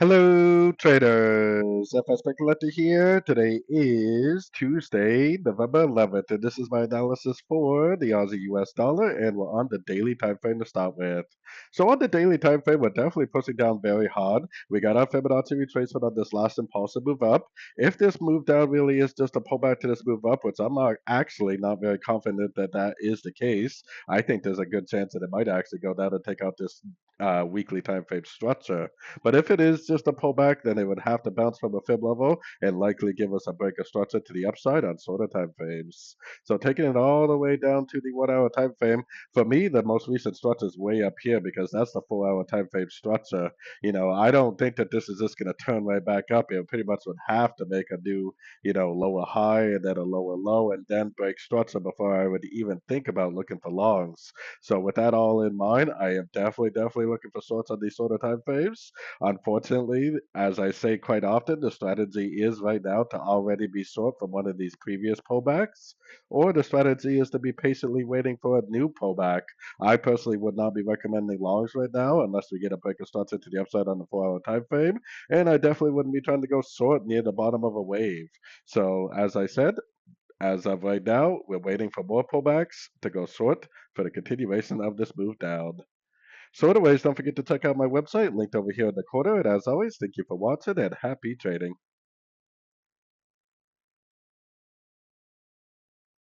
Hello, traders. FX Pip Collector here. Today is Tuesday, November 11th, and this is my analysis for the Aussie US dollar, and we're on the daily time frame to start with. So on the daily time frame, we're definitely pushing down very hard. We got our Fibonacci retracement on this last impulsive move up. If this move down really is just a pullback to this move up, which I'm actually not very confident that that is the case, I think there's a good chance that it might actually go down and take out this weekly time frame structure. But if it is just a pullback, then it would have to bounce from a fib level and likely give us a break of structure to the upside on shorter time frames. So taking it all the way down to the 1 hour time frame, for me, the most recent structure is way up here because that's the 4 hour time frame structure. I don't think that this is just going to turn right back up. It pretty much would have to make a new, lower high and then a lower low and then break structure before I would even think about looking for longs. So with that all in mind, I am definitely looking for shorts on these shorter time frames. Unfortunately, as I say quite often, the strategy is right now to already be short from one of these previous pullbacks, or the strategy is to be patiently waiting for a new pullback. I personally would not be recommending longs right now unless we get a break of structure to the upside on the 4 hour time frame, and I definitely wouldn't be trying to go short near the bottom of a wave. So, as I said, as of right now, we're waiting for more pullbacks to go short for the continuation of this move down. So anyways, don't forget to check out my website linked over here in the corner. And as always, thank you for watching and happy trading.